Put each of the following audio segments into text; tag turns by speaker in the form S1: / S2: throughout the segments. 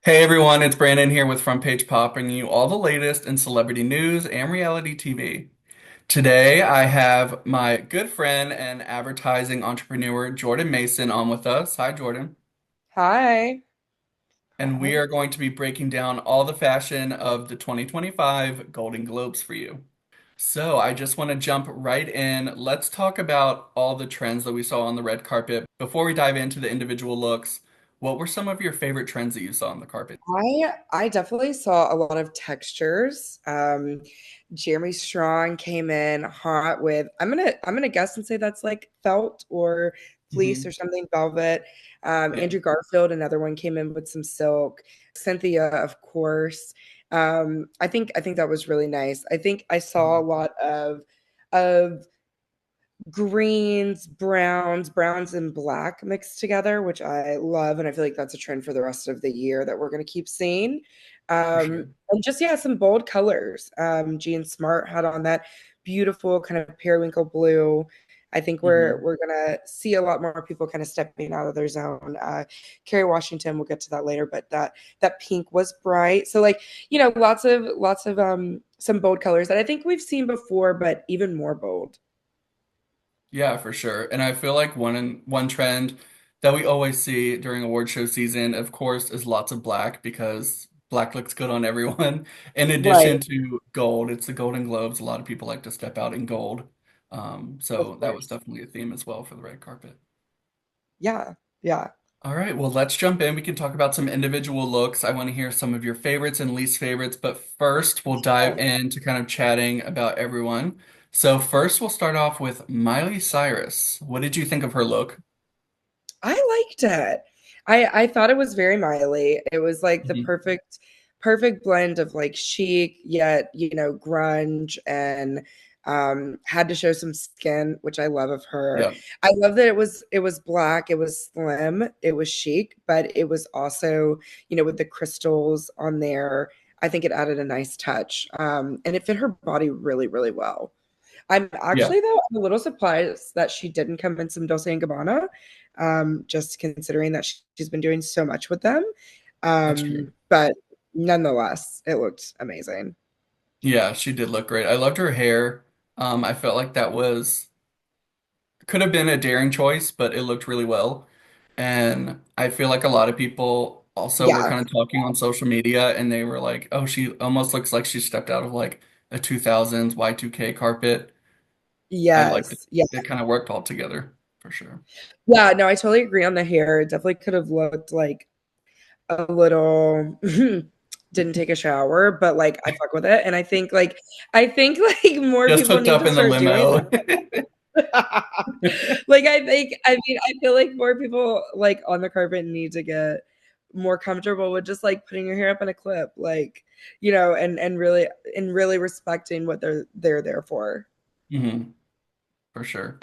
S1: Hey everyone, it's Brandon here with Front Page Pop, bringing you all the latest in celebrity news and reality TV. Today, I have my good friend and advertising entrepreneur Jordan Mason on with us. Hi, Jordan.
S2: Hi.
S1: And we
S2: Hi.
S1: are going to be breaking down all the fashion of the 2025 Golden Globes for you. So, I just want to jump right in. Let's talk about all the trends that we saw on the red carpet. Before we dive into the individual looks, what were some of your favorite trends that you saw on the carpet?
S2: I definitely saw a lot of textures. Jeremy Strong came in hot with I'm gonna guess and say that's like felt or fleece
S1: Hmm.
S2: or something, velvet.
S1: Yeah.
S2: Andrew Garfield, another one, came in with some silk. Cynthia, of course. I think that was really nice. I think I saw a lot of greens, browns and black mixed together, which I love. And I feel like that's a trend for the rest of the year that we're going to keep seeing.
S1: For sure.
S2: And just, yeah, some bold colors. Jean Smart had on that beautiful kind of periwinkle blue. I think we're
S1: Hmm.
S2: we're gonna see a lot more people kind of stepping out of their zone. Kerry Washington, we'll get to that later, but that pink was bright. So like, lots of some bold colors that I think we've seen before, but even more bold.
S1: Yeah, for sure. And I feel like one trend that we always see during award show season, of course, is lots of black because black looks good on everyone. In
S2: Right.
S1: addition to gold, it's the Golden Globes. A lot of people like to step out in gold.
S2: Of
S1: So that was
S2: course.
S1: definitely a theme as well for the red carpet.
S2: Yeah. Yeah.
S1: All right, well, let's jump in. We can talk about some individual looks. I want to hear some of your favorites and least favorites, but first we'll dive
S2: Oh,
S1: into kind of chatting about everyone. So first we'll start off with Miley Cyrus. What did you think of her look?
S2: I liked it. I thought it was very Miley. It was like the
S1: Mhm.
S2: perfect blend of like chic yet, grunge and had to show some skin, which I love of her.
S1: Yeah,
S2: I love that it was black, it was slim, it was chic, but it was also, with the crystals on there. I think it added a nice touch. And it fit her body really, really well. I'm
S1: yeah,
S2: actually, though, I'm a little surprised that she didn't come in some Dolce& and Gabbana, just considering that she's been doing so much with them.
S1: that's true.
S2: But nonetheless, it looked amazing.
S1: Yeah, she did look great. I loved her hair. I felt like that was could have been a daring choice, but it looked really well. And I feel like a lot of people also were
S2: Yeah.
S1: kind of talking on social media and they were like, "Oh, she almost looks like she stepped out of like a 2000s Y2K carpet." I liked it.
S2: Yes. Yeah.
S1: It kind of worked all together for sure.
S2: Yeah. No, I totally agree on the hair. It definitely could have looked like a little didn't take a shower, but like I fuck with it. And I think like more
S1: Just
S2: people
S1: hooked
S2: need
S1: up
S2: to
S1: in the
S2: start doing
S1: limo.
S2: like I feel like more people like on the carpet need to get more comfortable with just like putting your hair up in a clip, like, and really respecting what they're there for.
S1: Hmm. For sure.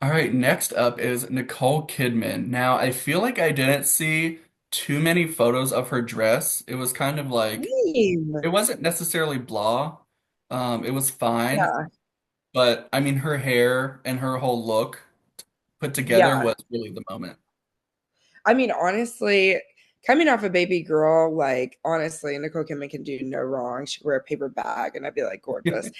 S1: All right, next up is Nicole Kidman. Now, I feel like I didn't see too many photos of her dress. It was kind of like,
S2: Same.
S1: it wasn't necessarily blah. It was fine,
S2: Yeah.
S1: but I mean, her hair and her whole look put together
S2: Yeah.
S1: was really the moment.
S2: I mean, honestly, coming off a baby girl, like honestly, Nicole Kidman can do no wrong. She wear a paper bag and I'd be like gorgeous.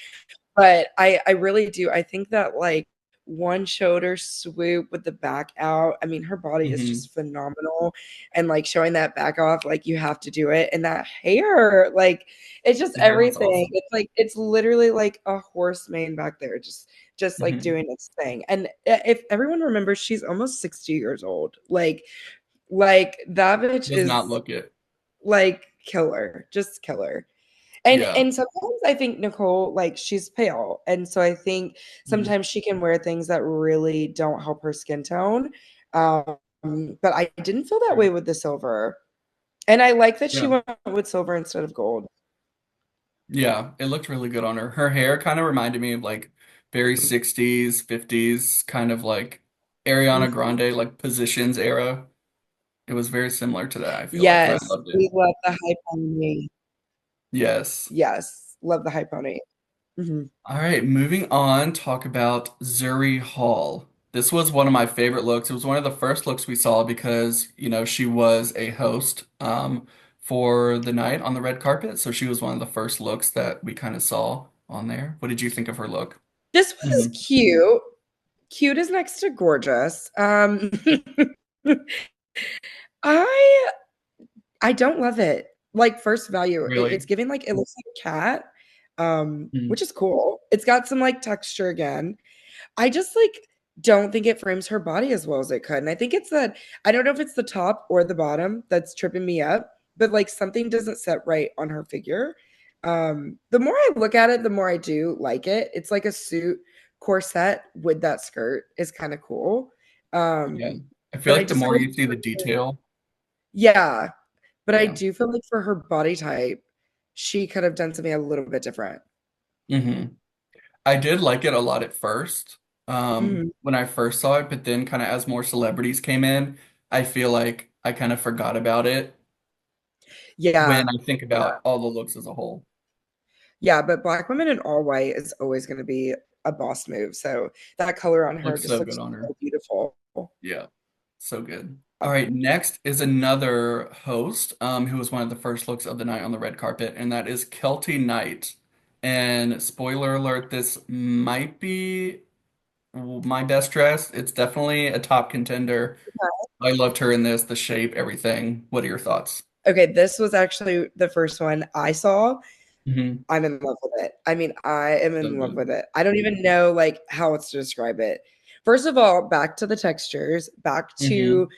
S2: But I really do. I think that like one shoulder swoop with the back out. I mean, her body is
S1: Hmm.
S2: just phenomenal. And like showing that back off, like you have to do it. And that hair, like it's just
S1: The hair was
S2: everything.
S1: awesome.
S2: It's literally like a horse mane back there, just like
S1: Hmm.
S2: doing its thing. And if everyone remembers, she's almost 60 years old. Like that bitch
S1: Does not
S2: is
S1: look it.
S2: like killer, just killer. And
S1: Yeah.
S2: and sometimes I think Nicole, like she's pale. And so I think
S1: Mhm.
S2: sometimes she can wear things that really don't help her skin tone. But I didn't feel that way
S1: True.
S2: with the silver. And I like that she
S1: Yeah.
S2: went with silver instead of gold.
S1: Yeah, it looked really good on her. Her hair kind of reminded me of like very 60s, 50s, kind of like Ariana
S2: Mhm.
S1: Grande, like Positions era. It was very similar to that, I feel like, and I
S2: Yes,
S1: loved it.
S2: we love the high pony.
S1: Yes.
S2: Yes, love the high pony. Mhm.
S1: All right, moving on, talk about Zuri Hall. This was one of my favorite looks. It was one of the first looks we saw because, she was a host for the night on the red carpet. So she was one of the first looks that we kind of saw on there. What did you think of her look?
S2: This was
S1: Hmm.
S2: cute. Cute is next to gorgeous. I I don't love it. Like first value, it's
S1: Really?
S2: giving like it looks like a cat,
S1: Mm.
S2: which is cool. It's got some like texture again. I just like don't think it frames her body as well as it could. And I think it's that I don't know if it's the top or the bottom that's tripping me up, but like something doesn't set right on her figure. The more I look at it, the more I do like it. It's like a suit corset with that skirt is kind of cool.
S1: Yeah.
S2: Um,
S1: I feel
S2: but I
S1: like the
S2: just
S1: more
S2: hope
S1: you see the detail,
S2: yeah, but I
S1: yeah.
S2: do feel like for her body type, she could have done something a little bit different.
S1: Hmm. I did like it a lot at first,
S2: Mhm.
S1: when I first saw it, but then kind of as more celebrities came in, I feel like I kind of forgot about it when
S2: Yeah,
S1: I think
S2: yeah.
S1: about all the looks as a whole.
S2: Yeah, but black women in all white is always going to be a boss move. So that color on her
S1: Looks
S2: just
S1: so good
S2: looks
S1: on her.
S2: so beautiful.
S1: Yeah, so good. All right, next is another host, who was one of the first looks of the night on the red carpet, and that is Kelty Knight. And spoiler alert, this might be my best dress. It's definitely a top contender. I loved her in this, the shape, everything. What are your thoughts?
S2: Okay, this was actually the first one I saw.
S1: Hmm.
S2: I'm in love with it. I mean, I am
S1: So
S2: in love
S1: good.
S2: with it. I don't even know like how else to describe it. First of all, back to the textures, back to
S1: Hmm.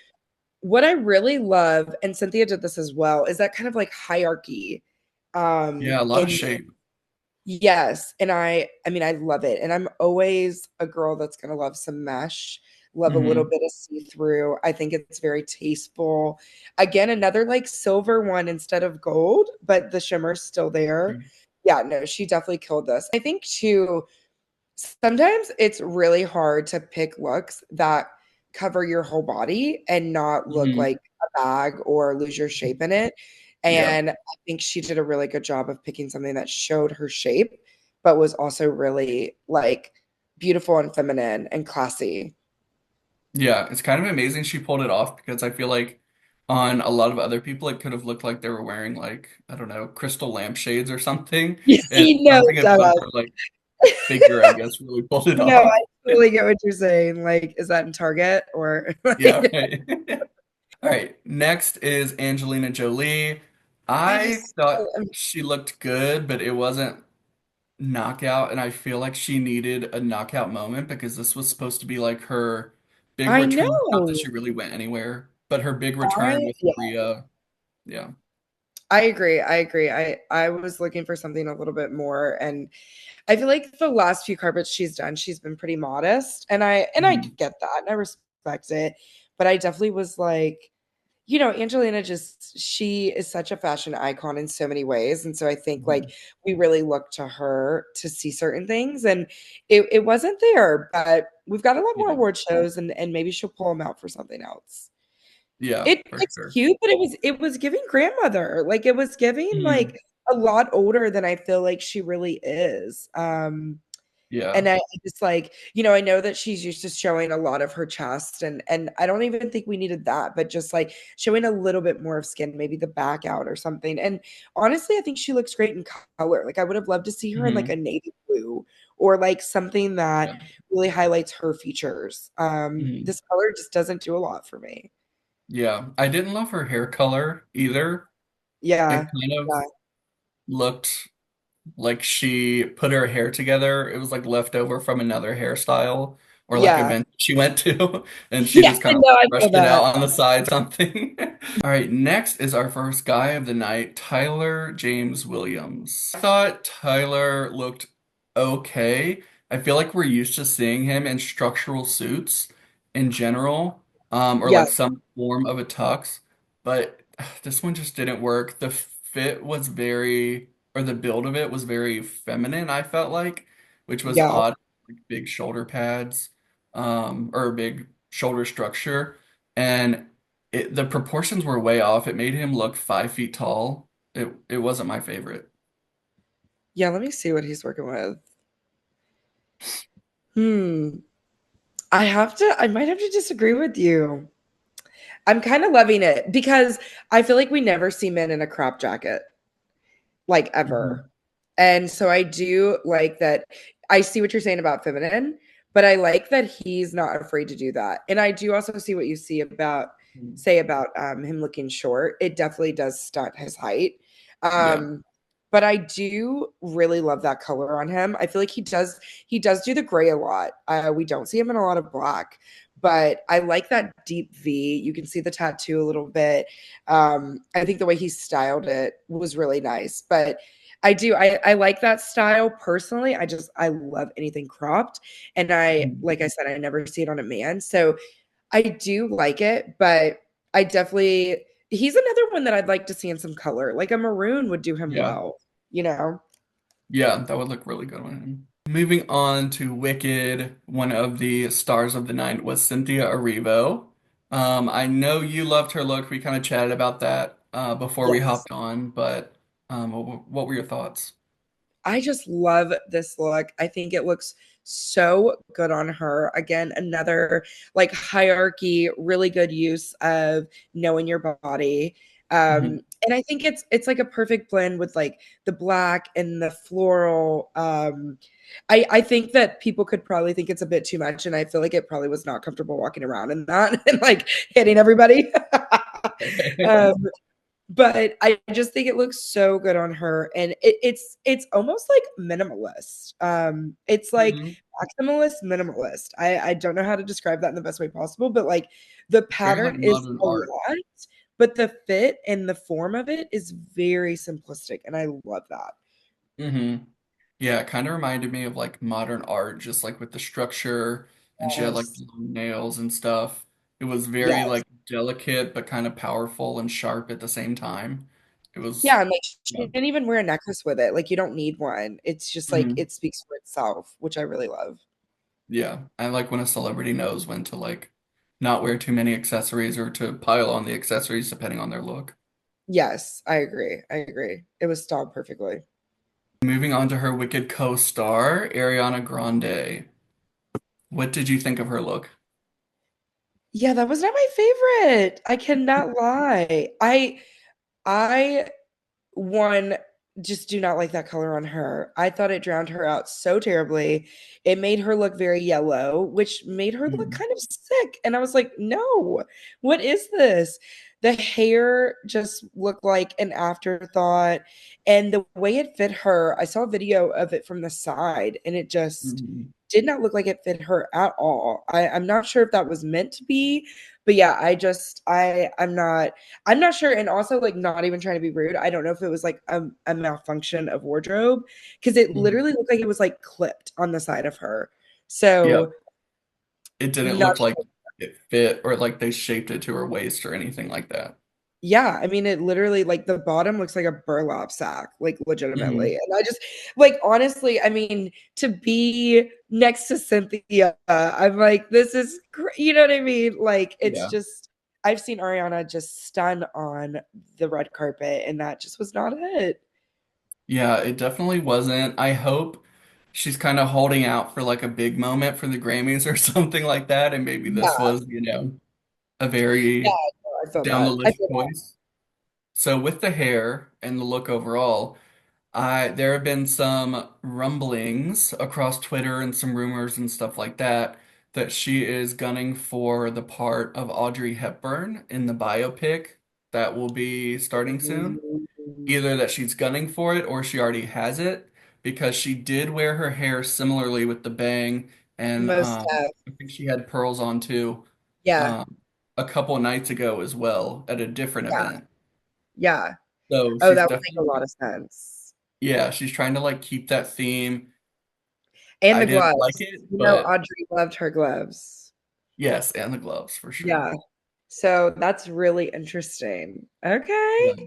S2: what I really love, and Cynthia did this as well, is that kind of like hierarchy.
S1: Yeah, a lot of
S2: In
S1: shape.
S2: Yes, and I mean, I love it, and I'm always a girl that's gonna love some mesh, love a little
S1: Hmm.
S2: bit of see-through. I think it's very tasteful. Again, another like silver one instead of gold, but the shimmer's still there. Yeah, no, she definitely killed this. I think too, sometimes it's really hard to pick looks that cover your whole body and not look
S1: Hmm.
S2: like a bag or lose your shape in it.
S1: Yeah.
S2: And I think she did a really good job of picking something that showed her shape, but was also really like beautiful and feminine and classy.
S1: Yeah, it's kind of amazing she pulled it off because I feel like on a lot of other people it could have looked like they were wearing like, I don't know, crystal lampshades or something. And
S2: You know,
S1: something about
S2: dumbass.
S1: her like figure, I guess, really pulled it
S2: No,
S1: off.
S2: I totally get what you're saying. Like, is that in Target or
S1: Yeah,
S2: like
S1: right. All right, next is Angelina Jolie.
S2: I
S1: I
S2: just
S1: thought she looked good, but it wasn't knockout, and I feel like she needed a knockout moment because this was supposed to be like her big
S2: I
S1: return. Not that
S2: know.
S1: she really went anywhere, but her big return with
S2: Yeah.
S1: Maria. Yeah.
S2: I agree. I agree. I was looking for something a little bit more, and I feel like the last few carpets she's done, she's been pretty modest, and I
S1: Mhm.
S2: get that, and I respect it. But I definitely was like, Angelina just she is such a fashion icon in so many ways, and so I think like
S1: Mhm.
S2: we really look to her to see certain things, and it wasn't there, but we've got a lot more
S1: Yeah.
S2: award shows, and maybe she'll pull them out for something else.
S1: Yeah, for
S2: It's
S1: sure.
S2: cute, but it was giving grandmother. Like, it was giving,
S1: Mhm.
S2: like, a lot older than I feel like she really is.
S1: Yeah.
S2: And I just, like, I know that she's used to showing a lot of her chest, and I don't even think we needed that, but just, like, showing a little bit more of skin, maybe the back out or something, and honestly, I think she looks great in color. Like, I would have loved to see her in, like,
S1: Hmm.
S2: a navy blue or, like, something that
S1: Yeah.
S2: really highlights her features.
S1: Hmm.
S2: This color just doesn't do a lot for me.
S1: Yeah. I didn't love her hair color either. It
S2: Yeah.
S1: kind of
S2: Yeah.
S1: looked like she put her hair together. It was like left over from another hairstyle or like
S2: Yeah.
S1: event she went to, and she
S2: Yeah,
S1: just kind of
S2: no, I feel
S1: brushed it
S2: that.
S1: out on the side, something. All right, next is our first guy of the night, Tyler James Williams. I thought Tyler looked okay. I feel like we're used to seeing him in structural suits in general, or
S2: Yeah,
S1: like some form of a tux, but this one just didn't work. The fit was very, or the build of it was very feminine, I felt like, which was
S2: yeah,
S1: odd, like big shoulder pads, or a big shoulder structure. And the proportions were way off. It made him look 5 feet tall. It wasn't my favorite.
S2: yeah, let me see what he's working with. Hmm. I might have to disagree with you. I'm kind of loving it because I feel like we never see men in a crop jacket, like ever.
S1: Mhm.
S2: And so I do like that. I see what you're saying about feminine, but I like that he's not afraid to do that. And I do also see what you say about him looking short. It definitely does stunt his height.
S1: Yeah.
S2: Um, but I do really love that color on him. I feel like he does do the gray a lot. We don't see him in a lot of black, but I like that deep V. You can see the tattoo a little bit. I think the way he styled it was really nice. But I like that style personally. I love anything cropped. And
S1: Mhm.
S2: like I said, I never see it on a man. So I do like it, but he's another one that I'd like to see in some color. Like a maroon would do him
S1: Yeah.
S2: well, you know?
S1: Yeah, that would look really good on him. Moving on to Wicked, one of the stars of the night was Cynthia Erivo. I know you loved her look. We kind of chatted about that before we
S2: Yes.
S1: hopped on, but what were your thoughts?
S2: I just love this look. I think it looks so good on her. Again, another like hierarchy, really good use of knowing your body.
S1: Mhm.
S2: And I think it's like a perfect blend with like the black and the floral. I think that people could probably think it's a bit too much, and I feel like it probably was not comfortable walking around in that and like hitting everybody. um, but I just think it looks so good on her, and it's almost like minimalist. It's like
S1: Mhm.
S2: maximalist minimalist. I don't know how to describe that in the best way possible, but like the
S1: Very like
S2: pattern is
S1: modern
S2: a
S1: art.
S2: lot, but the fit and the form of it is very simplistic, and I love that.
S1: Hmm. Yeah, it kind of reminded me of like modern art, just like with the structure, and she had like
S2: Yes.
S1: long nails and stuff. It was very
S2: Yes.
S1: like delicate, but kind of powerful and sharp at the same time. It was,
S2: Yeah, and like she
S1: yeah.
S2: didn't even wear a necklace with it. Like you don't need one. It's just like
S1: Mhm.
S2: it speaks for itself, which I really love.
S1: Yeah, I like when a celebrity knows when to like not wear too many accessories or to pile on the accessories depending on their look.
S2: Yes, I agree. I agree. It was styled perfectly.
S1: Moving on to her Wicked co-star, Ariana Grande. What did you think of her look?
S2: Yeah, that was not my favorite. I cannot lie. I one just do not like that color on her. I thought it drowned her out so terribly. It made her look very yellow, which made her look
S1: Mhm.
S2: kind of sick. And I was like, "No. What is this?" The hair just looked like an afterthought, and the way it fit her, I saw a video of it from the side and it just
S1: Mhm.
S2: did not look like it fit her at all. I'm not sure if that was meant to be, but yeah, I'm not sure. And also, like, not even trying to be rude. I don't know if it was like a malfunction of wardrobe because it
S1: Mhm.
S2: literally looked like it was like clipped on the side of her.
S1: Yeah,
S2: So,
S1: it didn't
S2: not
S1: look like
S2: sure.
S1: it fit or like they shaped it to her waist or anything like that.
S2: Yeah, I mean, it literally like the bottom looks like a burlap sack, like legitimately.
S1: Mhm.
S2: And I just like honestly, I mean, to be next to Cynthia, I'm like, this is, you know what I mean? Like, it's
S1: Yeah.
S2: just, I've seen Ariana just stun on the red carpet, and that just was not it.
S1: Yeah, it definitely wasn't. I hope she's kind of holding out for like a big moment for the Grammys or something like that. And maybe this
S2: Yeah,
S1: was, a
S2: yeah,
S1: very
S2: no, I feel
S1: down the
S2: that. I
S1: list
S2: feel
S1: choice. So with the hair and the look overall, there have been some rumblings across Twitter and some rumors and stuff like that that she is gunning for the part of Audrey Hepburn in the biopic that will be starting soon.
S2: that.
S1: Either that she's gunning for it or she already has it because she did wear her hair similarly with the bang and
S2: Most
S1: I think she had pearls on too
S2: yeah,
S1: um, a couple nights ago as well at a different
S2: yeah,
S1: event.
S2: yeah.
S1: So
S2: Oh,
S1: she's
S2: that would make a lot
S1: definitely,
S2: of sense.
S1: yeah, she's trying to like keep that theme.
S2: And
S1: I
S2: the
S1: didn't like
S2: gloves.
S1: it,
S2: You know,
S1: but
S2: Audrey loved her gloves.
S1: yes, and the gloves for sure.
S2: Yeah. So that's really interesting. Okay.
S1: Yeah.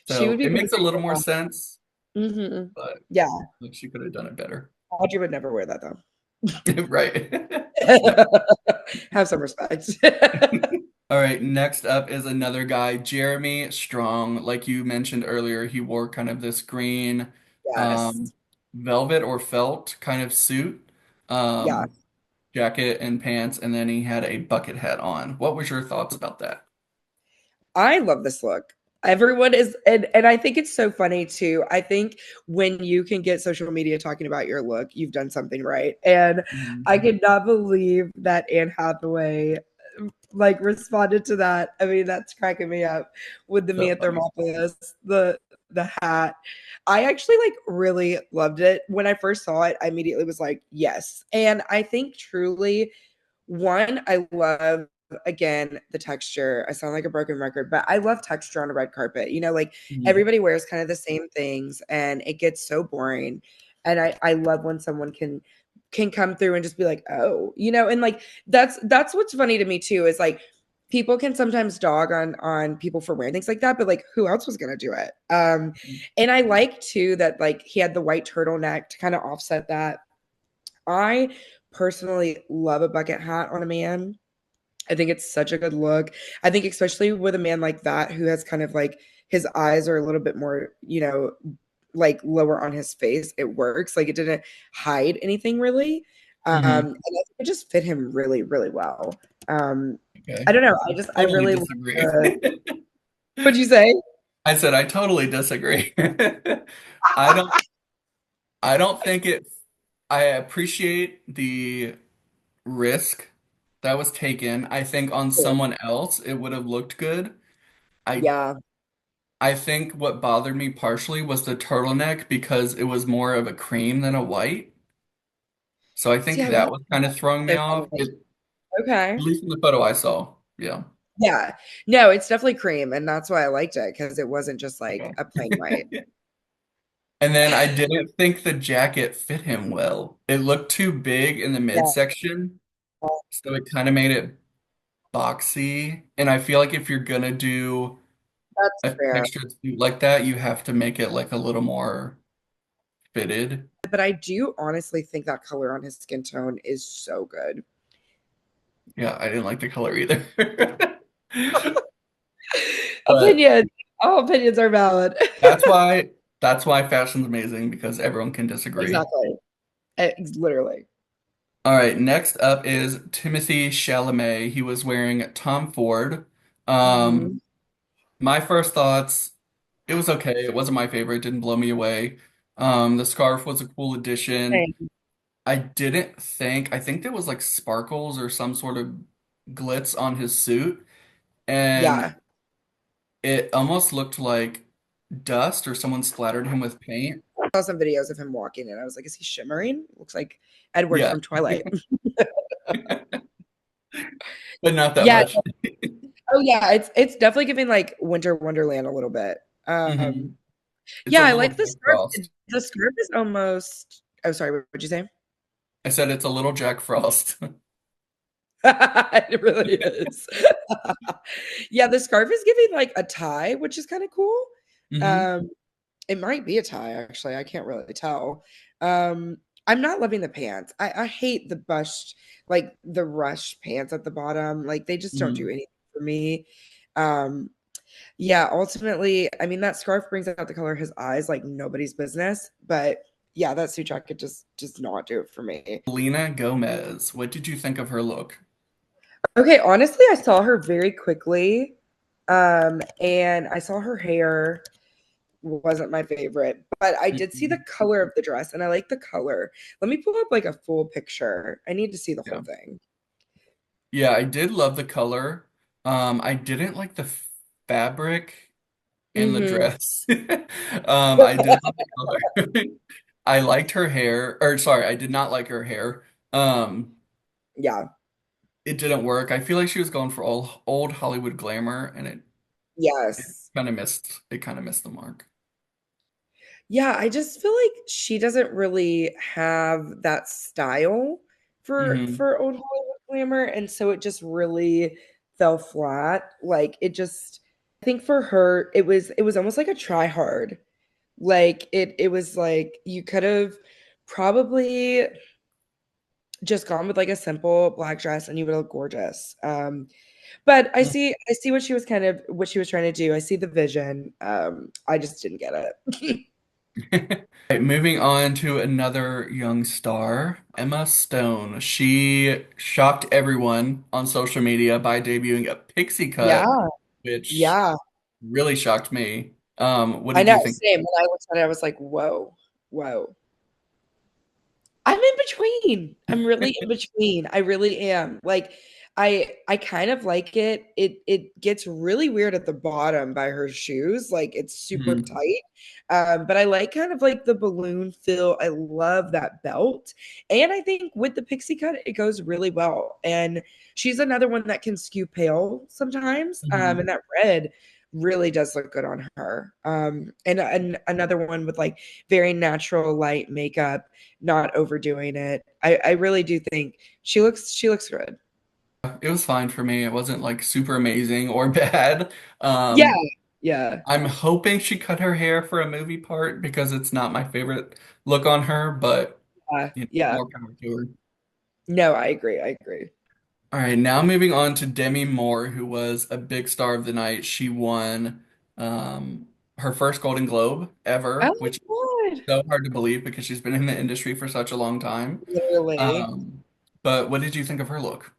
S2: She would
S1: So
S2: be
S1: it makes a
S2: perfect
S1: little
S2: for
S1: more
S2: that.
S1: sense,
S2: hmm
S1: but
S2: Yeah.
S1: like she could have done it better.
S2: Audrey would never wear that though.
S1: Right. No.
S2: Have some respect.
S1: All right, next up is another guy, Jeremy Strong. Like you mentioned earlier, he wore kind of this green
S2: Yes.
S1: um, velvet or felt kind of suit,
S2: Yeah.
S1: um, jacket and pants, and then he had a bucket hat on. What was your thoughts about that?
S2: I love this look. Everyone is, and I think it's so funny too. I think when you can get social media talking about your look, you've done something right. And
S1: Mhm.
S2: I could not believe that Anne Hathaway like responded to that. I mean, that's cracking me up with the
S1: So
S2: Mia
S1: funny.
S2: Thermopolis, the hat. I actually like really loved it. When I first saw it, I immediately was like, yes. And I think truly one, I love again the texture. I sound like a broken record, but I love texture on a red carpet. You know, like
S1: Mhm.
S2: everybody wears kind of the same things and it gets so boring. And I love when someone can come through and just be like, "Oh," you know, and like that's what's funny to me too is like people can sometimes dog on people for wearing things like that, but like who else was going to do it? And I like too that like he had the white turtleneck to kind of offset that. I personally love a bucket hat on a man. I think it's such a good look. I think especially with a man like that who has kind of like his eyes are a little bit more, you know, like lower on his face, it works. Like it didn't hide anything really.
S1: Mhm.
S2: And I think it just fit him really, really well. Um,
S1: Okay.
S2: I don't know. I
S1: Totally
S2: really
S1: disagree.
S2: what'd you say?
S1: I said I totally disagree. I don't I don't think it I appreciate the risk that was taken. I think on someone else it would have looked good. I
S2: Yeah.
S1: I think what bothered me partially was the turtleneck because it was more of a cream than a white. So I
S2: See,
S1: think
S2: I
S1: that
S2: love
S1: was kind of throwing me
S2: the
S1: off. At
S2: combination. Okay.
S1: least in the photo I saw. Yeah.
S2: Yeah. No, it's definitely cream, and that's why I liked it because it wasn't just like
S1: Okay.
S2: a plain white.
S1: And then I didn't think the jacket fit him well. It looked too big in the
S2: Yeah,
S1: midsection, so it kind of made it boxy. And I feel like if you're gonna do
S2: that's
S1: a
S2: fair.
S1: textured suit like that, you have to make it like a little more fitted.
S2: But I do honestly think that color on his skin tone is so good.
S1: Yeah, I didn't like the color either. But
S2: Opinion. All opinions are valid.
S1: that's why that's why fashion's amazing because everyone can disagree.
S2: Exactly. Literally.
S1: All right, next up is Timothy Chalamet. He was wearing Tom Ford.
S2: Mhm.
S1: Um, my first thoughts, it was okay. It wasn't my favorite. It didn't blow me away. The scarf was a cool addition.
S2: Same.
S1: I think there was like sparkles or some sort of glitz on his suit,
S2: Yeah.
S1: and it almost looked like dust or someone splattered him with paint.
S2: I saw some videos of him walking and I was like, is he shimmering? Looks like Edward
S1: Yeah,
S2: from Twilight.
S1: but not that
S2: Yeah.
S1: much.
S2: Oh yeah, it's definitely giving like Winter Wonderland a little bit.
S1: hmm It's
S2: Yeah,
S1: a
S2: I
S1: little
S2: like the
S1: Jack
S2: scarf.
S1: Frost.
S2: The scarf is almost oh sorry, what would you say?
S1: I said it's a little Jack Frost.
S2: It really is. Yeah, the scarf is giving like a tie, which is kind of cool.
S1: hmm
S2: Um, it might be a tie, actually. I can't really tell. Um, I'm not loving the pants. I hate the bust, like the rush pants at the bottom. Like they just don't do
S1: hmm
S2: anything for me. Um, yeah, ultimately, I mean that scarf brings out the color of his eyes like nobody's business. But yeah, that suit jacket just does not do it for me.
S1: Selena Gomez. What did you think of her look?
S2: Okay, honestly, I saw her very quickly. And I saw her hair wasn't my favorite, but I did see the
S1: Mhm.
S2: color of the dress and I like the color. Let me pull up like a full picture. I need to see the whole
S1: Yeah.
S2: thing.
S1: Yeah, I did love the color. I didn't like the fabric and the
S2: Mhm.
S1: dress. I did love the color. I liked her hair, or sorry, I did not like her hair. Um,
S2: Yeah.
S1: it didn't work. I feel like she was going for old Hollywood glamour, and
S2: Yes.
S1: it kind of missed the mark.
S2: Yeah, I just feel like she doesn't really have that style
S1: hmm
S2: for old Hollywood glamour, and so it just really fell flat. Like it just I think for her it was almost like a try hard. Like it was like you could have probably just gone with like a simple black dress and you would look gorgeous. But I see what she was trying to do. I see the vision. I just didn't get it.
S1: Right, moving on to another young star, Emma Stone. She shocked everyone on social media by debuting a pixie cut
S2: Yeah.
S1: which
S2: Yeah.
S1: really shocked me. What
S2: I
S1: did you
S2: know,
S1: think?
S2: same. When I looked at it, I was like, whoa, whoa. I'm in between. I'm really in between. I really am. Like I kind of like it. It gets really weird at the bottom by her shoes. Like it's super
S1: Mhm.
S2: tight. But I like kind of like the balloon feel. I love that belt. And I think with the pixie cut, it goes really well. And she's another one that can skew pale sometimes.
S1: Mhm.
S2: And that red really does look good on her. And another one with like very natural light makeup, not overdoing it. I really do think she looks good.
S1: It was fine for me. It wasn't like super amazing or bad.
S2: Yeah,
S1: Um,
S2: yeah,
S1: I'm hoping she cut her hair for a movie part because it's not my favorite look on her, but
S2: yeah.
S1: more power to her.
S2: No, I agree. I agree.
S1: All right, now moving on to Demi Moore, who was a big star of the night. She won her first Golden Globe ever,
S2: Oh
S1: which is
S2: my God.
S1: so hard to believe because she's been in the industry for such a long time.
S2: Literally.
S1: Um, but what did you think of her look?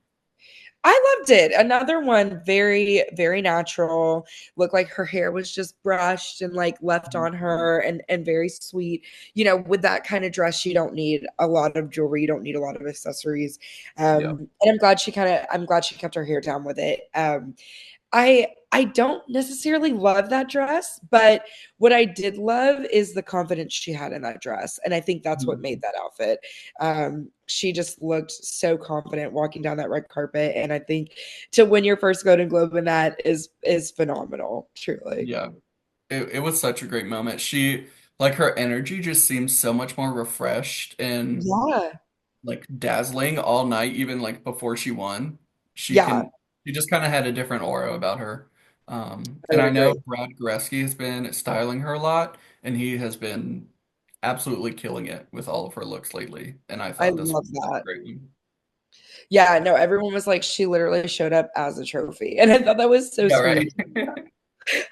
S2: I loved it. Another one, very, very natural. Looked like her hair was just brushed and like left on her and very sweet. You know, with that kind of dress, you don't need a lot of jewelry. You don't need a lot of accessories.
S1: Yeah.
S2: And I'm glad she kept her hair down with it. I don't necessarily love that dress, but what I did love is the confidence she had in that dress, and I think that's what made that outfit. She just looked so confident walking down that red carpet, and I think to win your first Golden Globe in that is phenomenal, truly.
S1: Yeah. It was such a great moment. She, like, her energy just seems so much more refreshed and
S2: Yeah,
S1: like dazzling all night, even like before she won. She
S2: yeah,
S1: can, she just kind of had a different aura about her.
S2: I
S1: And
S2: would
S1: I know
S2: agree.
S1: Brad Goreski has been styling her a lot, and he has been absolutely killing it with all of her looks lately. And I
S2: I
S1: thought this
S2: love
S1: was such a
S2: that.
S1: great one.
S2: Yeah, no, everyone was like, she literally showed up as a trophy, and I thought that was so
S1: Yeah, right.
S2: sweet.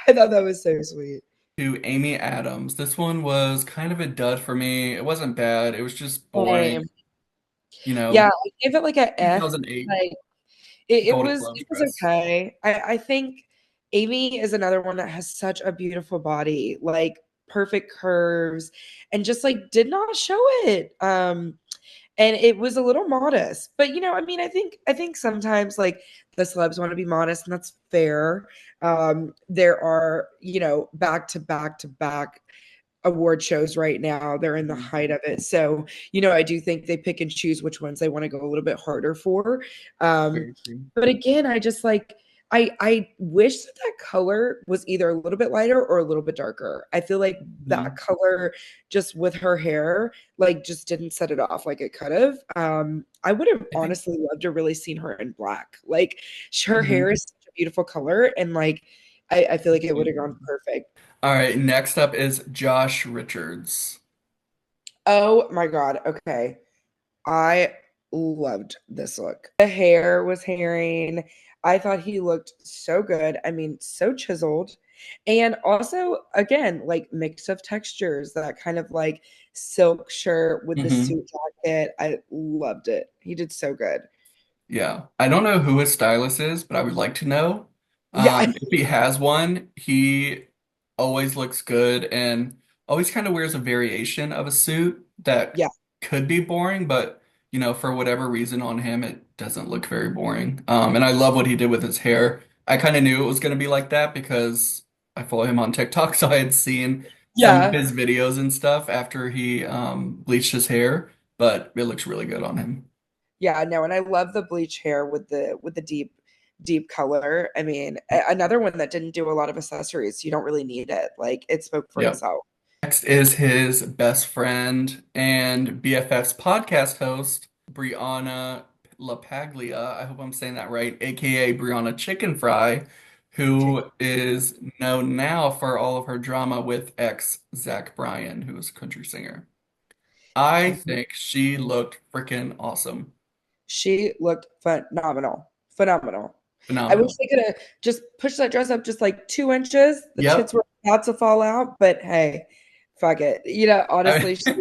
S2: I thought that was so sweet.
S1: To Amy Adams. This one was kind of a dud for me. It wasn't bad. It was just
S2: Same.
S1: boring, you
S2: Yeah,
S1: know,
S2: I gave it like a F.
S1: 2008
S2: Like it
S1: Golden
S2: was
S1: Globes
S2: it was
S1: dress.
S2: okay. I think Amy is another one that has such a beautiful body, like perfect curves, and just like did not show it. And it was a little modest. But I mean, I think sometimes like the celebs want to be modest, and that's fair. There are, back to back to back award shows right now. They're in the
S1: Mhm.
S2: height of it. So, I do think they pick and choose which ones they want to go a little bit harder for. Um,
S1: Very true.
S2: but again, I just like I wish that that color was either a little bit lighter or a little bit darker. I feel like that
S1: Mhm.
S2: color just with her hair like just didn't set it off like it could have. I would have
S1: I think.
S2: honestly loved to really seen her in black. Like her hair
S1: Mhm.
S2: is such a beautiful color, and like I feel like it would have gone perfect.
S1: All right, next up is Josh Richards.
S2: Oh my God. Okay. I loved this look. The hair was herring. I thought he looked so good. I mean, so chiseled. And also, again, like mix of textures, that kind of like silk shirt with the
S1: Hmm.
S2: suit jacket. I loved it. He did so good.
S1: Yeah, I don't know who his stylist is, but I would like to know.
S2: Yeah.
S1: If he has one, he always looks good and always kind of wears a variation of a suit that
S2: Yeah.
S1: could be boring, but for whatever reason on him, it doesn't look very boring. And I love what he did with his hair. I kind of knew it was going to be like that because I follow him on TikTok, so I had seen some of
S2: Yeah.
S1: his videos and stuff after he bleached his hair, but it looks really good on him.
S2: Yeah, no, and I love the bleach hair with the deep color. I mean, another one that didn't do a lot of accessories. You don't really need it. Like it spoke for
S1: Yep.
S2: itself.
S1: Next is his best friend and BFF's podcast host, Brianna LaPaglia. I hope I'm saying that right, aka Brianna Chicken Fry, who is known now for all of her drama with ex Zach Bryan, who is a country singer. I think she looked freaking awesome.
S2: She looked phenomenal. Phenomenal. I wish
S1: Phenomenal.
S2: they could have just pushed that dress up just like 2 inches. The tits
S1: Yep.
S2: were about to fall out, but hey, fuck it.
S1: I
S2: Honestly, she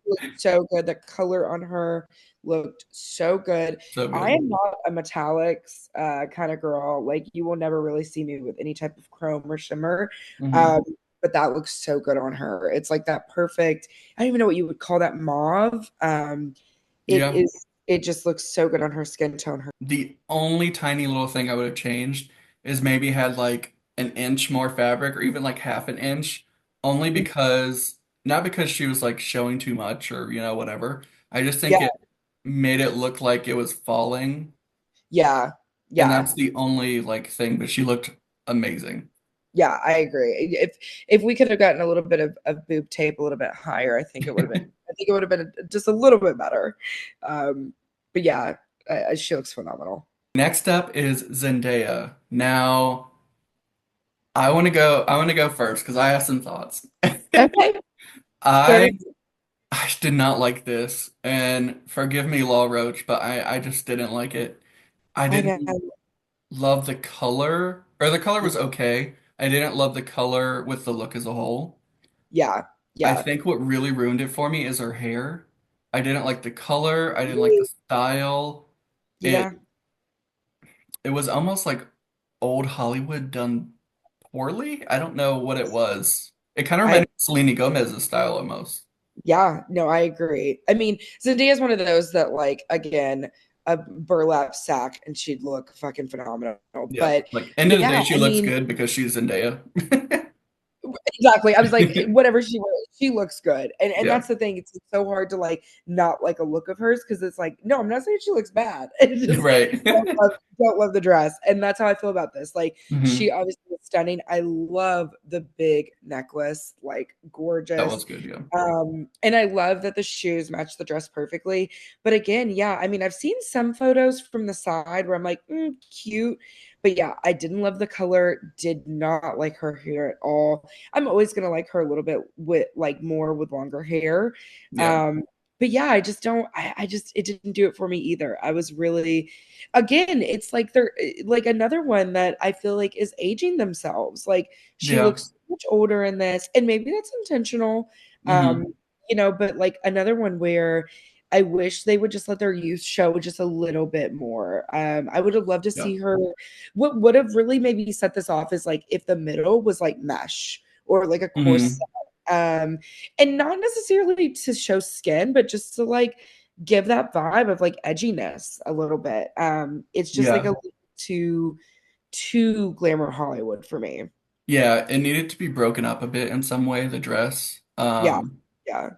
S2: looked so good. The color on her looked so good.
S1: So
S2: I
S1: good.
S2: am not a metallics kind of girl. Like you will never really see me with any type of chrome or shimmer.
S1: Hmm.
S2: Um, but that looks so good on her. It's like that perfect, I don't even know what you would call that mauve.
S1: Yeah.
S2: It just looks so good on her skin tone. Her
S1: The only tiny little thing I would have changed is maybe had like an inch more fabric or even like half an inch, only because not because she was like showing too much or whatever. I just
S2: yeah,
S1: think it made it look like it was falling,
S2: yeah,
S1: and
S2: yeah.
S1: that's the only like thing, but she looked amazing.
S2: Yeah, I agree. If we could have gotten a little bit of boob tape a little bit higher, I think it would have been. I think it would have been just a little bit better. Um, but yeah, she looks phenomenal.
S1: Next up is Zendaya. Now, I want to go first because I have some thoughts.
S2: Okay,
S1: I
S2: starting.
S1: I did not like this, and forgive me, Law Roach, but I just didn't like it. I
S2: I know.
S1: didn't love the color, or the color was okay. I didn't love the color with the look as a whole.
S2: Yeah,
S1: I
S2: yeah,
S1: think what really ruined it for me is her hair. I didn't like the color. I didn't like the style.
S2: yeah.
S1: It it was almost like old Hollywood done poorly. I don't know what it was. It kind of
S2: I
S1: reminded me of Selena Gomez's style almost.
S2: yeah. No, I agree. I mean, Zendaya is one of those that, like, again, a burlap sack, and she'd look fucking phenomenal.
S1: Yeah.
S2: But
S1: Like end of the
S2: yeah,
S1: day, she
S2: I
S1: looks
S2: mean,
S1: good because she's Zendaya.
S2: exactly. I was like, whatever she wears, she looks good. And
S1: Yeah.
S2: that's the thing. It's so hard to like not like a look of hers because it's like, no, I'm not saying she looks bad. It's just
S1: Right.
S2: don't love the dress. And that's how I feel about this. Like she
S1: Hmm.
S2: obviously was stunning. I love the big necklace, like
S1: That
S2: gorgeous.
S1: was good, yeah.
S2: And I love that the shoes match the dress perfectly. But again, yeah, I mean, I've seen some photos from the side where I'm like, cute. But yeah, I didn't love the color, did not like her hair at all. I'm always gonna like her a little bit with like more with longer hair.
S1: Yeah.
S2: Um, but yeah, I just don't I just it didn't do it for me either. I was really again, it's like they're like another one that I feel like is aging themselves. Like she
S1: Yeah.
S2: looks so much older in this, and maybe that's intentional. Um,
S1: Hmm.
S2: but like another one where I wish they would just let their youth show just a little bit more. I would have loved to
S1: Yeah.
S2: see her. What would have really maybe set this off is like if the middle was like mesh or like a corset,
S1: Hmm.
S2: and not necessarily to show skin, but just to like give that vibe of like edginess a little bit. It's just like a
S1: Yeah.
S2: little too glamour Hollywood for me.
S1: Yeah. It needed to be broken up a bit in some way, the dress.
S2: Yeah, yeah,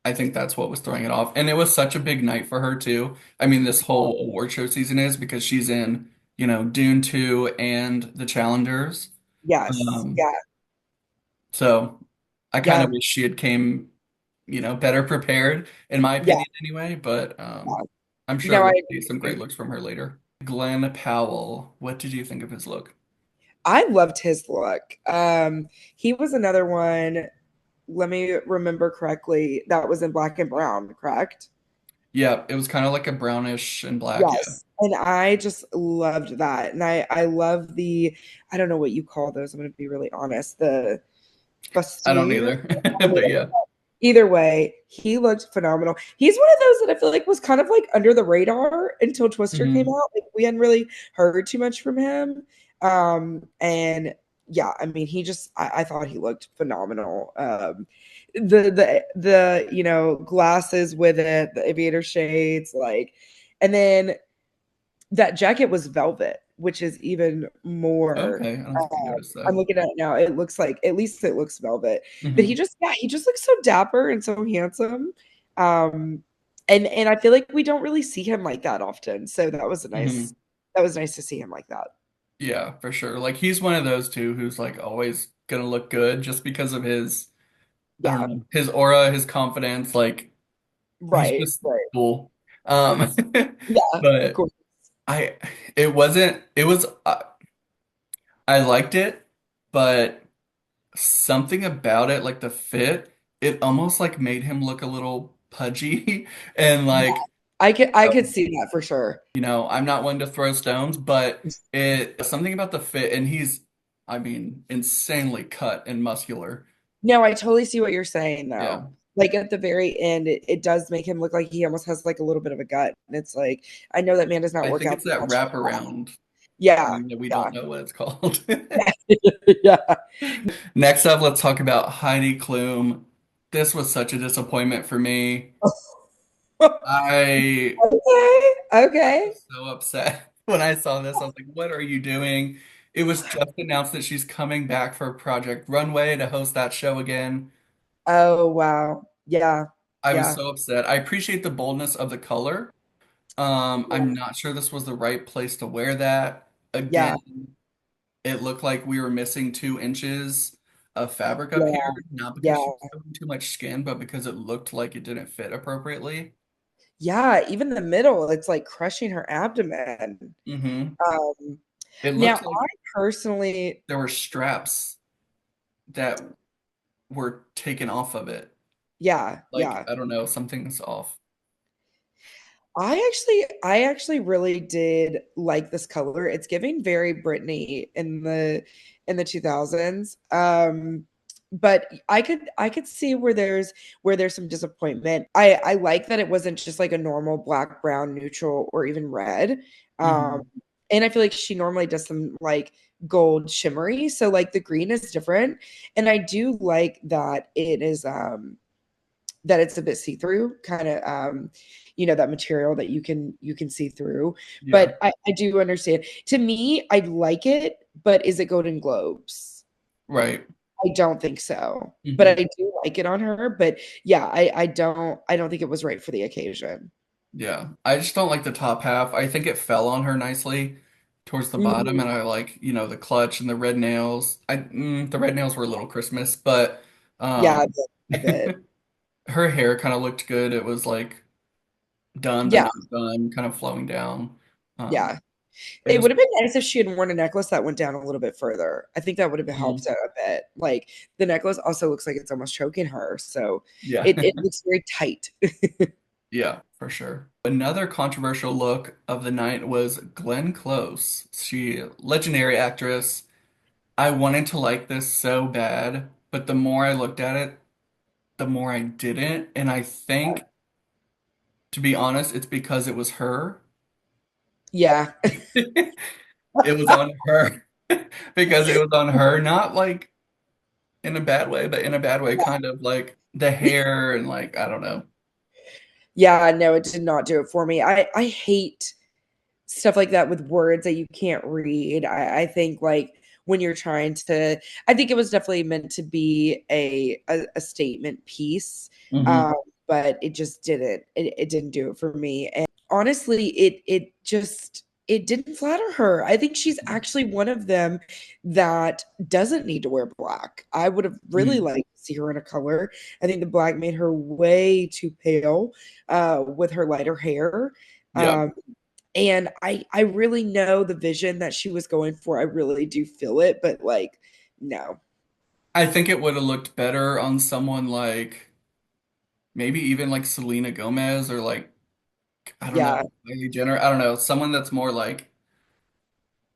S1: I think that's what was throwing it off. And it was such a big night for her too. I mean, this whole award show season is because she's in, Dune 2 and The Challengers.
S2: yes,
S1: Um,
S2: yeah,
S1: so I kind
S2: yeah,
S1: of wish she had came, better prepared, in my
S2: yeah,
S1: opinion anyway, but
S2: yeah.
S1: I'm sure
S2: No, I
S1: we'll see some great
S2: agree.
S1: looks from her later. Glenn Powell, what did you think of his look?
S2: I loved his look. He was another one. Let me remember correctly. That was in black and brown, correct?
S1: Yeah, it was kind of like a brownish and black. Yeah.
S2: Yes. And I just loved that. And I love the, I don't know what you call those. I'm going to be really honest. The
S1: I don't
S2: bustier.
S1: either. But yeah.
S2: Either way, he looked phenomenal. He's one of those that I feel like was kind of like under the radar until Twister came
S1: Hmm.
S2: out. Like we hadn't really heard too much from him. And yeah, I mean, I thought he looked phenomenal. The glasses with it, the aviator shades, like, and then that jacket was velvet, which is even more.
S1: Okay, I don't think I noticed
S2: I'm
S1: that.
S2: looking at it now. It looks like at least it looks velvet, but
S1: Hmm.
S2: he just looks so dapper and so handsome. Um, and I feel like we don't really see him like that often. So
S1: Hmm.
S2: that was nice to see him like that.
S1: Yeah, for sure. Like he's one of those two who's like always gonna look good just because of his, I don't
S2: Yeah,
S1: know, his aura, his confidence. Like he's
S2: right,
S1: just
S2: right.
S1: cool. Um,
S2: Yeah, of
S1: but
S2: course.
S1: I, it wasn't. It was. I liked it, but something about it, like the fit, it almost like made him look a little pudgy and
S2: Yeah,
S1: like.
S2: I could see that for sure.
S1: I'm not one to throw stones, but it something about the fit, and he's, I mean, insanely cut and muscular.
S2: No, I totally see what you're saying
S1: Yeah.
S2: though. like at the very end, it does make him look like he almost has like a little bit of a gut. And it's like, I know that man does not
S1: I
S2: work
S1: think
S2: out
S1: it's
S2: that
S1: that
S2: much.
S1: wraparound
S2: Yeah,
S1: thing that we
S2: yeah,
S1: don't know what it's called.
S2: yeah.
S1: Next up, let's talk about Heidi Klum. This was such a disappointment for me. I
S2: Okay, okay.
S1: was so upset when I saw this. I was like, what are you doing? It was just announced that she's coming back for Project Runway to host that show again.
S2: Oh wow. Yeah,
S1: I was
S2: yeah,
S1: so upset. I appreciate the boldness of the color. I'm
S2: yeah,
S1: not sure this was the right place to wear that.
S2: yeah,
S1: Again, it looked like we were missing 2 inches of fabric up here,
S2: yeah,
S1: not because she
S2: yeah.
S1: was showing too much skin, but because it looked like it didn't fit appropriately.
S2: Yeah, even the middle, it's like crushing her abdomen.
S1: Hmm.
S2: Um,
S1: It
S2: Now
S1: looked like
S2: I personally,
S1: there were straps that were taken off of it.
S2: yeah,
S1: Like,
S2: yeah.
S1: I don't know, something's off.
S2: I actually really did like this color. It's giving very Britney in the 2000s. But I could see where there's some disappointment. I like that it wasn't just like a normal black, brown, neutral, or even red. Um,
S1: Hmm.
S2: and I feel like she normally does some like gold shimmery. So like the green is different. And I do like that it's a bit see-through kind of that material that you can see through,
S1: Yeah,
S2: but I do understand. To me, I like it, but is it Golden Globes?
S1: right.
S2: I don't think so, but
S1: Hmm.
S2: I do like it on her. But yeah, I don't think it was right for the occasion.
S1: Yeah, I just don't like the top half. I think it fell on her nicely towards the bottom,
S2: Mhm.
S1: and I like, the clutch and the red nails. The red nails were a little Christmas, but
S2: Yeah, a
S1: um,
S2: bit, a bit.
S1: her hair kind of looked good. It was like done but
S2: Yeah,
S1: not done, kind of flowing down. Um,
S2: yeah.
S1: it
S2: It
S1: just
S2: would have been nice if she had worn a necklace that went down a little bit further. I think that would have helped
S1: Mhm.
S2: out a bit. Like the necklace also looks like it's almost choking her, so
S1: Yeah,
S2: it looks very tight.
S1: yeah, for sure. Another controversial look of the night was Glenn Close. She legendary actress. I wanted to like this so bad, but the more I looked at it, the more I didn't. And I think, to be honest, it's because it was her.
S2: Yeah.
S1: It was on her because it was on her, not like in a bad way, but in a bad way, kind of like the hair and like, I don't know.
S2: Yeah, no, it did not do it for me. I hate stuff like that with words that you can't read. I think like when you're trying to, I think it was definitely meant to be a statement piece,
S1: Hmm.
S2: um, but it just didn't. It didn't do it for me. And honestly, it didn't flatter her. I think she's actually one of them that doesn't need to wear black. I would have really
S1: Hmm.
S2: liked to see her in a color. I think the black made her way too pale with her lighter hair.
S1: Yeah.
S2: And I really know the vision that she was going for. I really do feel it, but like, no.
S1: I think it would have looked better on someone like maybe even like Selena Gomez or like, I don't know,
S2: Yeah.
S1: Kylie Jenner. I don't know, someone that's more like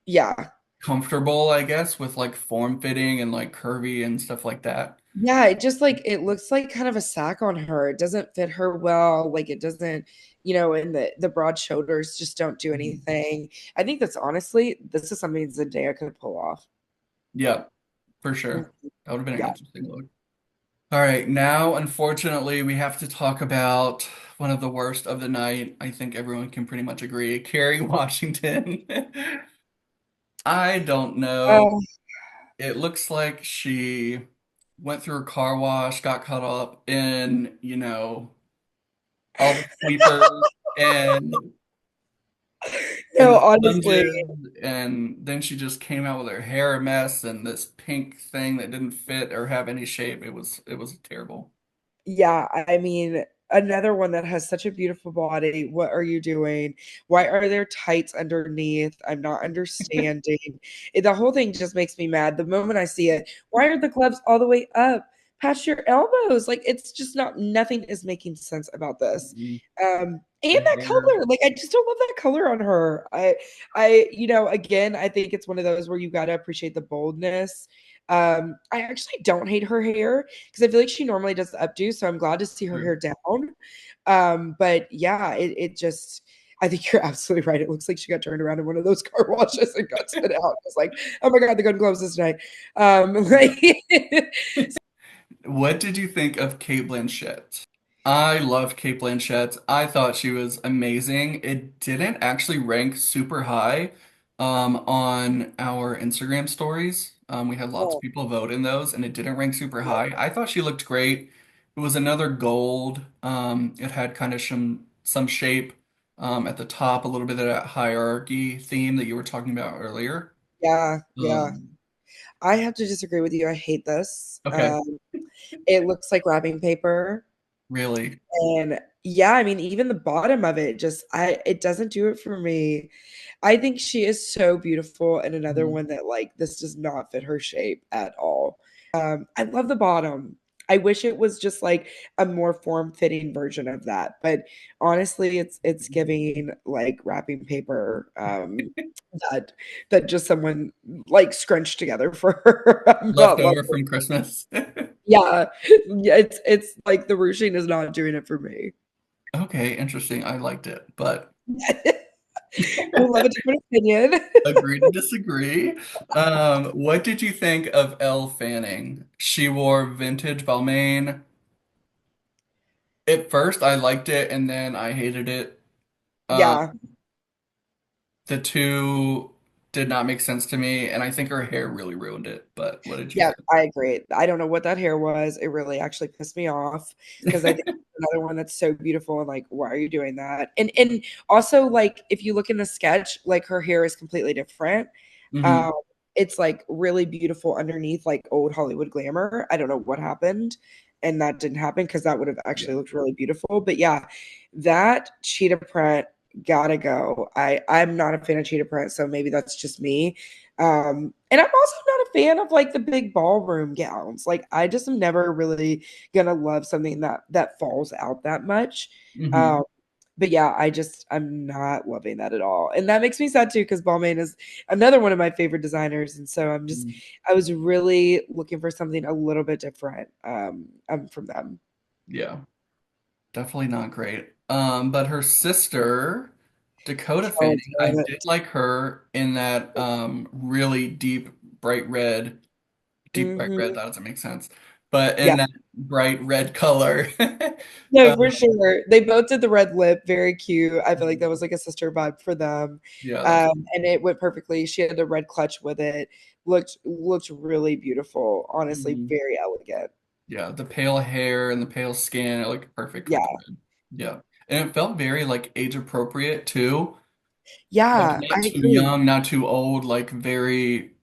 S2: Yeah.
S1: comfortable, I guess, with like form fitting and like curvy and stuff like that.
S2: Yeah, it just like it looks like kind of a sack on her. It doesn't fit her well. Like it doesn't, and the broad shoulders just don't do
S1: Mhm.
S2: anything. I think that's honestly, this is something Zendaya could pull off.
S1: Yeah, for
S2: Mhm.
S1: sure. That would have been an
S2: Yeah.
S1: interesting look. All right, now unfortunately we have to talk about one of the worst of the night. I think everyone can pretty much agree. Kerry Washington. I don't know.
S2: Oh,
S1: It looks like she went through a car wash, got caught up in, all the sweepers and
S2: no,
S1: the
S2: honestly.
S1: sponges, and then she just came out with her hair a mess and this pink thing that didn't fit or have any shape. It was terrible.
S2: Yeah, I mean, another one that has such a beautiful body. What are you doing? Why are there tights underneath? I'm not understanding. The whole thing just makes me mad. The moment I see it, why are the gloves all the way up past your elbows? Like it's just nothing is making sense about this.
S1: Mhm.
S2: And
S1: The
S2: that
S1: hair.
S2: color, like I just don't love that color on her. Again, I think it's one of those where you got to appreciate the boldness. I actually don't hate her hair because I feel like she normally does the updo, so I'm glad to see her
S1: Sure.
S2: hair down. But yeah, it just I think you're absolutely right. It looks like she got turned around in one of those car washes and got spit out. It's like, oh my God, the Golden Globes is tonight.
S1: Yeah.
S2: Like
S1: What did you think of Kate Blanchett? I loved Kate Blanchett. I thought she was amazing. It didn't actually rank super high on our Instagram stories. We had lots of
S2: oh,
S1: people vote in those, and it didn't rank super high. I thought she looked great. It was another gold. It had kind of some shape at the top, a little bit of that hierarchy theme that you were talking about earlier.
S2: yeah, yeah.
S1: Um,
S2: I have to disagree with you. I hate this.
S1: okay,
S2: It looks like wrapping paper.
S1: really.
S2: And yeah, I mean, even the bottom of it just it doesn't do it for me. I think she is so beautiful and another
S1: Mhm.
S2: one that like this does not fit her shape at all. I love the bottom. I wish it was just like a more form-fitting version of that. But honestly, it's giving like wrapping paper that that just someone like scrunched together for her. I'm
S1: Left
S2: not
S1: over
S2: loving
S1: from Christmas.
S2: yeah. Yeah, it's like the ruching is not doing it for me.
S1: Okay, interesting. I liked it, but
S2: We love a different opinion.
S1: agree to disagree. What did you think of Elle Fanning? She wore vintage Balmain. At first, I liked it, and then I hated it. Um,
S2: Yeah.
S1: the two did not make sense to me, and I think her hair really ruined it. But what did you
S2: Yeah,
S1: think?
S2: I agree. I don't know what that hair was. It really actually pissed me off because I think another one that's so beautiful and like, why are you doing that? And also like if you look in the sketch, like her hair is completely different. Um,
S1: Hmm.
S2: it's like really beautiful underneath like old Hollywood glamour. I don't know what happened, and that didn't happen because that would have actually
S1: Yeah.
S2: looked really beautiful. But yeah, that cheetah print gotta go. I'm not a fan of cheetah print, so maybe that's just me. And I'm also not a fan of like the big ballroom gowns. Like I just am never really gonna love something that falls out that much.
S1: Hmm.
S2: Um, but yeah, I'm not loving that at all. And that makes me sad too, because Balmain is another one of my favorite designers. And so I was really looking for something a little bit different from them.
S1: Yeah, definitely not great. But her sister, Dakota
S2: Oh,
S1: Fanning, I
S2: damn
S1: did
S2: it.
S1: like her in that really bright red, deep bright red.
S2: Hmm.
S1: That doesn't make sense, but
S2: Yeah.
S1: in that bright red color.
S2: No,
S1: uh,
S2: for sure. They both did the red lip, very cute. I feel like that was like a sister vibe for them.
S1: yeah, that's
S2: And it went perfectly. She had the red clutch with it. Looked really beautiful. Honestly,
S1: mhm.
S2: very elegant.
S1: Yeah, the pale hair and the pale skin, it looked perfect with the
S2: Yeah.
S1: red. Yeah, and it felt very like age appropriate too. Like
S2: Yeah,
S1: not
S2: I
S1: too
S2: agree.
S1: young, not too old. Like very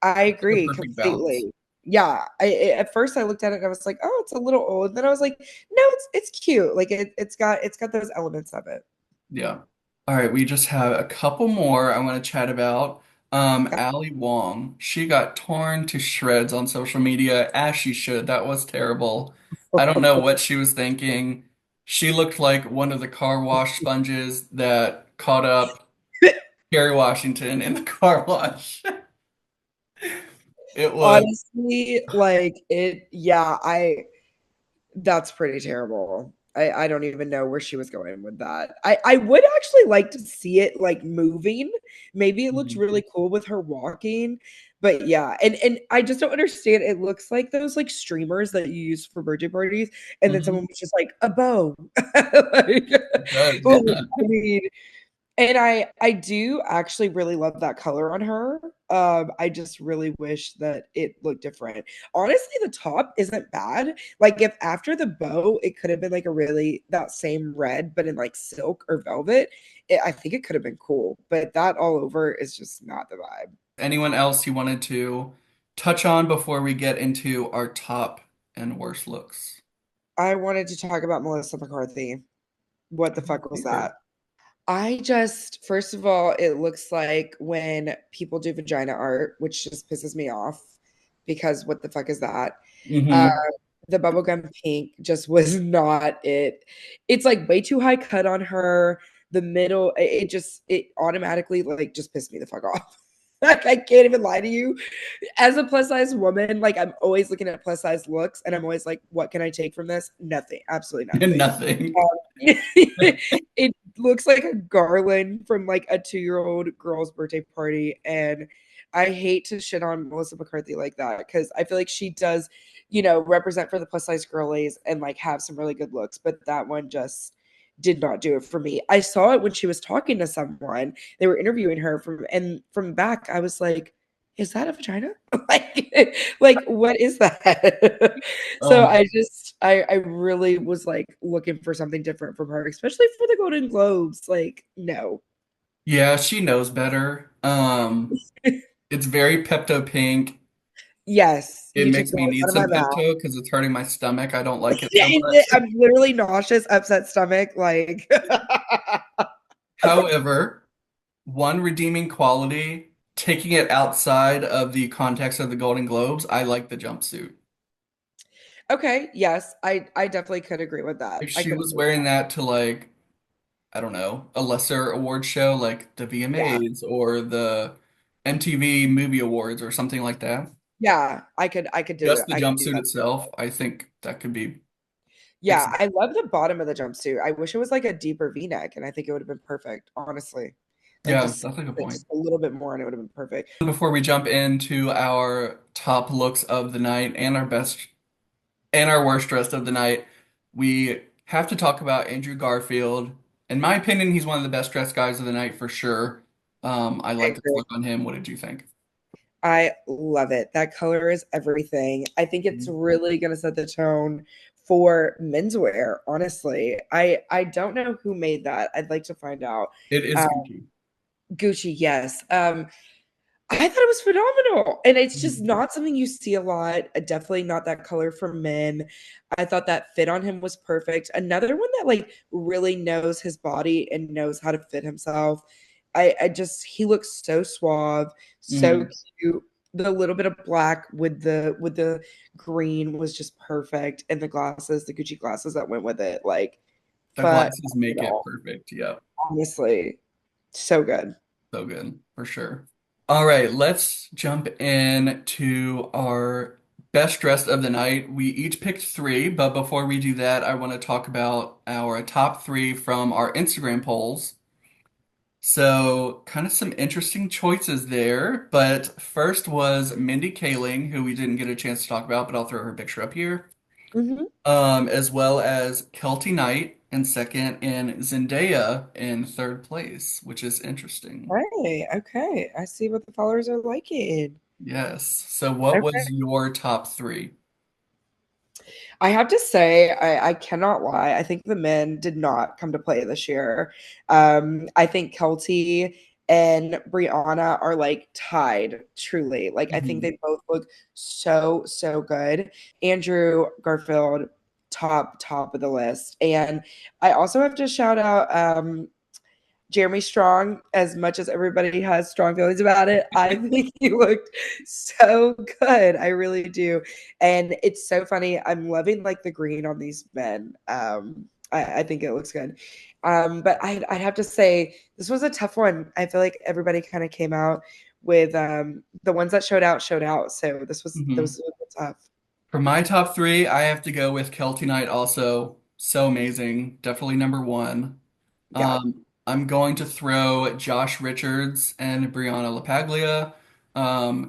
S2: I
S1: the
S2: agree
S1: perfect balance.
S2: completely. Yeah, at first I looked at it and I was like, "Oh, it's a little old." Then I was like, "No, it's cute. Like it's got those elements of it."
S1: Yeah. All right, we just have a couple more I want to chat about. Ali Wong, she got torn to shreds on social media, as she should. That was terrible. I don't know what she was thinking. She looked like one of the car wash sponges that caught up Kerry Washington in the car wash. It was,
S2: Honestly, like yeah, I that's pretty terrible. I don't even know where she was going with that. I would actually like to see it like moving. Maybe it looks
S1: mhm,
S2: really cool with her walking. But yeah, and I just don't understand. It looks like those like streamers that you use for birthday parties, and then someone
S1: mhm.
S2: was just like a bow. Like,
S1: It does,
S2: like,
S1: yeah.
S2: I mean, and I do actually really love that color on her. I just really wish that it looked different. Honestly, the top isn't bad. Like if after the bow, it could have been like a really that same red, but in like silk or velvet. I think it could have been cool, but that all over is just not the vibe.
S1: Anyone else you wanted to touch on before we get into our top and worst looks?
S2: I wanted to talk about Melissa McCarthy. What
S1: I
S2: the
S1: didn't
S2: fuck was
S1: see her.
S2: that? I just, first of all, it looks like when people do vagina art, which just pisses me off because what the fuck is that? Uh,
S1: Hmm.
S2: the bubblegum pink just was not it. It's like way too high cut on her. The middle, it automatically like just pissed me the fuck off. Like, I can't even lie to you. As a plus size woman, like, I'm always looking at plus size looks, and I'm always like, what can I take from this? Nothing, absolutely nothing.
S1: Nothing.
S2: It looks like a garland from like a 2-year-old girl's birthday party. And I hate to shit on Melissa McCarthy like that because I feel like she does, represent for the plus size girlies and like have some really good looks. But that one just did not do it for me. I saw it when she was talking to someone. They were interviewing her from back. I was like, is that a vagina? like what is that? So
S1: Um,
S2: I really was like looking for something different from her, especially for the Golden Globes. Like, no.
S1: yeah, she knows better. It's very Pepto Pink.
S2: Yes,
S1: It
S2: you took
S1: makes
S2: the
S1: me
S2: words
S1: need
S2: out of my
S1: some
S2: mouth.
S1: Pepto because it's hurting my stomach. I don't like it so much.
S2: I'm literally nauseous, upset stomach. Like,
S1: However, one redeeming quality, taking it outside of the context of the Golden Globes, I like the jumpsuit.
S2: okay, yes, I definitely could agree with that.
S1: If
S2: I
S1: she
S2: could
S1: was
S2: agree with
S1: wearing
S2: that.
S1: that to like, I don't know, a lesser award show like the
S2: Yeah,
S1: VMAs or the MTV Movie Awards or something like that,
S2: yeah, I could do
S1: just
S2: it.
S1: the
S2: I could do
S1: jumpsuit
S2: that.
S1: itself, I think that could be
S2: Yeah,
S1: exciting.
S2: I love the bottom of the jumpsuit. I wish it was like a deeper V-neck, and I think it would have been perfect, honestly. Like
S1: Yeah,
S2: just
S1: that's a good point.
S2: just a little bit more, and it would have been perfect.
S1: Before we jump into our top looks of the night and our best and our worst dressed of the night, we have to talk about Andrew Garfield. In my opinion, he's one of the best dressed guys of the night for sure. I
S2: I
S1: like this
S2: agree.
S1: look on him. What did you think?
S2: I love it. That color is everything. I think it's
S1: Mhm.
S2: really going to set the tone for menswear, honestly. I don't know who made that. I'd like to find out.
S1: It is
S2: Uh,
S1: Gucci.
S2: Gucci, yes. I thought it was phenomenal. And it's just
S1: Mhm.
S2: not something you see a lot. Definitely not that color for men. I thought that fit on him was perfect. Another one that like really knows his body and knows how to fit himself. I just he looks so suave, so
S1: Mhm.
S2: cute. The little bit of black with the green was just perfect. And the glasses, the Gucci glasses that went with it, like
S1: The glasses make it
S2: phenomenal.
S1: perfect. Yeah,
S2: Honestly, so good.
S1: so good for sure. All right, let's jump in to our best dressed of the night. We each picked three, but before we do that, I want to talk about our top three from our Instagram polls. So, kind of some interesting choices there. But first was Mindy Kaling, who we didn't get a chance to talk about, but I'll throw her picture up here.
S2: Mhm.
S1: As well as Kelty Knight in second, and Zendaya in third place, which is interesting.
S2: Hey, okay. I see what the followers are liking.
S1: Yes. So, what
S2: Okay.
S1: was your top three?
S2: I have to say, I cannot lie. I think the men did not come to play this year. I think Kelty and Brianna are like tied, truly. Like, I think
S1: Mhm.
S2: they both look so, so good. Andrew Garfield, top of the list. And I also have to shout out Jeremy Strong, as much as everybody has strong feelings about it, I think he looked so good. I really do. And it's so funny. I'm loving like the green on these men. I think it looks good. But I'd have to say this was a tough one. I feel like everybody kind of came out with the ones that showed out. So this was
S1: Mhm.
S2: tough.
S1: For my top three, I have to go with Kelty Knight also. So amazing. Definitely number one.
S2: Yeah,
S1: I'm going to throw Josh Richards and Brianna LaPaglia,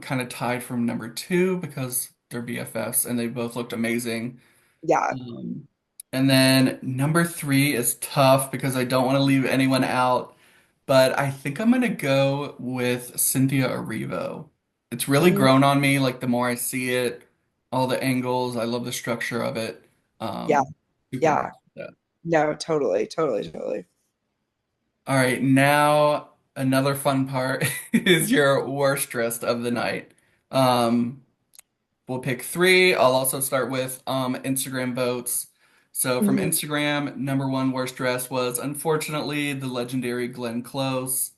S1: kind of tied from number two because they're BFFs and they both looked amazing.
S2: yeah.
S1: Um, and then number three is tough because I don't want to leave anyone out, but I think I'm gonna go with Cynthia Erivo. It's really
S2: Mm,
S1: grown on me, like the more I see it, all the angles, I love the structure of it.
S2: yeah,
S1: Super
S2: yeah.
S1: impressed with that.
S2: No, totally, totally, totally.
S1: All right, now another fun part is your worst dressed of the night. Um, we'll pick three. I'll also start with Instagram votes. So from
S2: Mhm.
S1: Instagram, number one worst dress was unfortunately the legendary Glenn Close,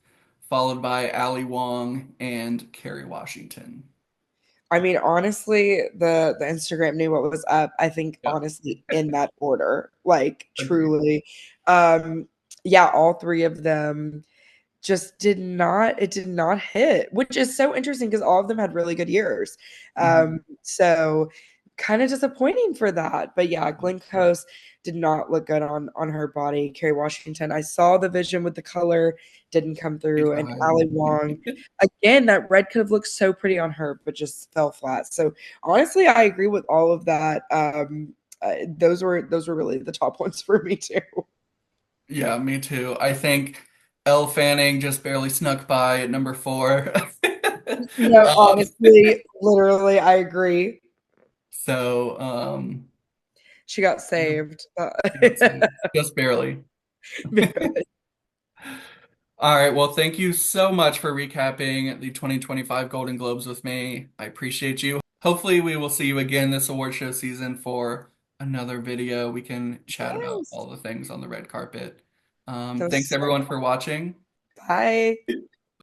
S1: followed by Ali Wong and Kerry Washington.
S2: I mean, honestly, the Instagram knew what was up. I think
S1: Yeah,
S2: honestly in that order, like
S1: agreed.
S2: truly. Um, yeah, all three of them. just did not hit, which is so interesting because all of them had really good years.
S1: Mhm.
S2: So kind of disappointing for that. But yeah, Glenn Close did not look good on her body. Kerry Washington, I saw the vision with the color, didn't come
S1: She
S2: through. And
S1: tried.
S2: Ali Wong, again, that red could have looked so pretty on her, but just fell flat. So honestly, I agree with all of that. Those were really the top ones for me too.
S1: Yeah, me too. I think Elle Fanning just barely snuck by at number 4.
S2: No,
S1: Um,
S2: honestly, literally, I agree.
S1: so,
S2: She got
S1: yeah,
S2: saved.
S1: she got saved. Just barely. All right. Well, thank you so much for recapping the 2025 Golden Globes with me. I appreciate you. Hopefully, we will see you again this award show season for another video. We can chat about
S2: Yes.
S1: all the things on the red carpet.
S2: That was
S1: Thanks
S2: so
S1: everyone for watching.
S2: bye.